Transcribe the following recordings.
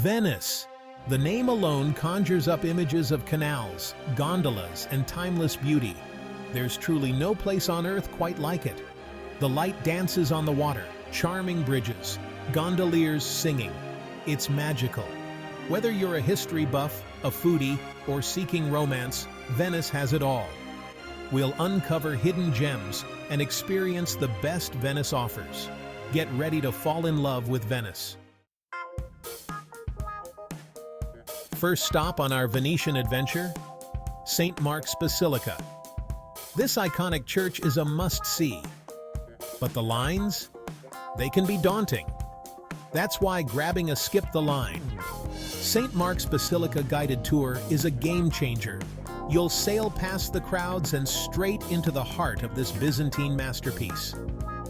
Venice. The name alone conjures up images of canals, gondolas, and timeless beauty. There's truly no place on earth quite like it. The light dances on the water, charming bridges, gondoliers singing. It's magical. Whether you're a history buff, a foodie, or seeking romance, Venice has it all. We'll uncover hidden gems and experience the best Venice offers. Get ready to fall in love with Venice. First stop on our Venetian adventure, St. Mark's Basilica. This iconic church is a must-see. But the lines? They can be daunting. That's why grabbing a skip the line. St. Mark's Basilica guided tour is a game-changer. You'll sail past the crowds and straight into the heart of this Byzantine masterpiece.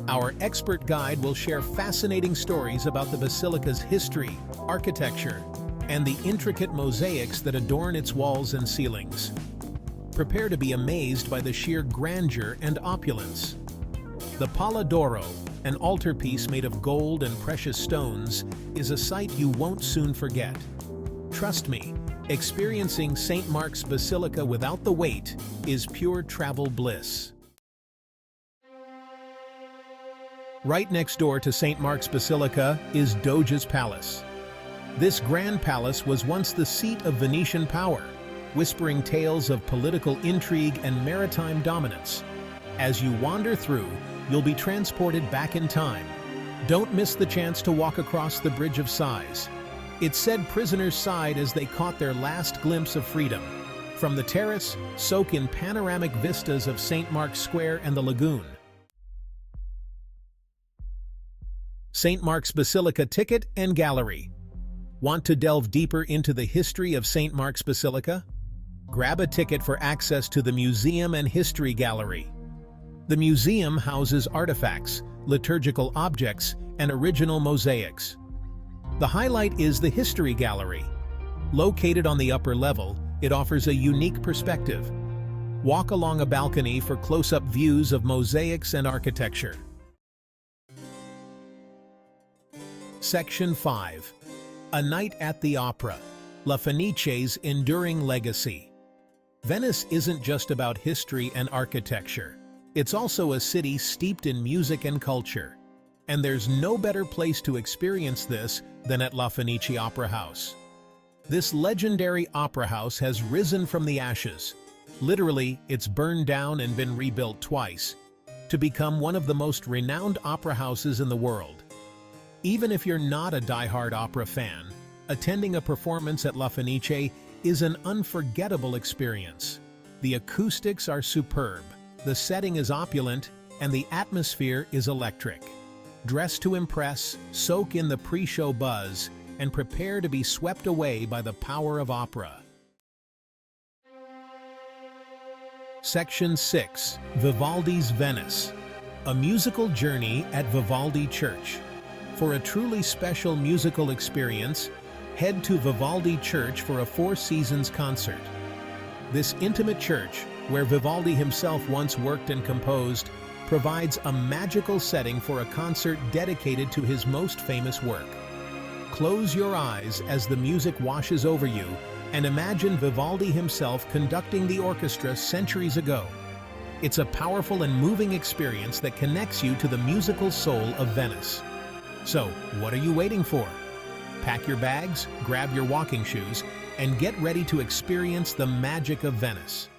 Our expert guide will share fascinating stories about the basilica's history, architecture, and the intricate mosaics that adorn its walls and ceilings. Prepare to be amazed by the sheer grandeur and opulence. The Pala d'Oro, an altarpiece made of gold and precious stones, is a sight you won't soon forget. Trust me, experiencing St. Mark's Basilica without the wait is pure travel bliss. Right next door to St. Mark's Basilica is Doge's Palace. This grand palace was once the seat of Venetian power, whispering tales of political intrigue and maritime dominance. As you wander through, you'll be transported back in time. Don't miss the chance to walk across the Bridge of Sighs. It said prisoners sighed as they caught their last glimpse of freedom. From the terrace, soak in panoramic vistas of St. Mark's Square and the lagoon. St. Mark's Basilica Ticket and Gallery. Want to delve deeper into the history of St. Mark's Basilica? Grab a ticket for access to the Museum and History Gallery. The museum houses artifacts, liturgical objects, and original mosaics. The highlight is the History Gallery. Located on the upper level, it offers a unique perspective. Walk along a balcony for close-up views of mosaics and architecture. Section 5. A Night at the Opera. La Fenice's enduring legacy. Venice isn't just about history and architecture. It's also a city steeped in music and culture. And there's no better place to experience this than at La Fenice Opera House. This legendary opera house has risen from the ashes. Literally, it's burned down and been rebuilt twice, to become one of the most renowned opera houses in the world. Even if you're not a die-hard opera fan, attending a performance at La Fenice is an unforgettable experience. The acoustics are superb, the setting is opulent, and the atmosphere is electric. Dress to impress, soak in the pre-show buzz, and prepare to be swept away by the power of opera. Section 6. Vivaldi's Venice. A musical journey at Vivaldi Church. For a truly special musical experience, head to Vivaldi Church for a Four Seasons concert. This intimate church, where Vivaldi himself once worked and composed, provides a magical setting for a concert dedicated to his most famous work. Close your eyes as the music washes over you and imagine Vivaldi himself conducting the orchestra centuries ago. It's a powerful and moving experience that connects you to the musical soul of Venice. So, what are you waiting for? Pack your bags, grab your walking shoes, and get ready to experience the magic of Venice.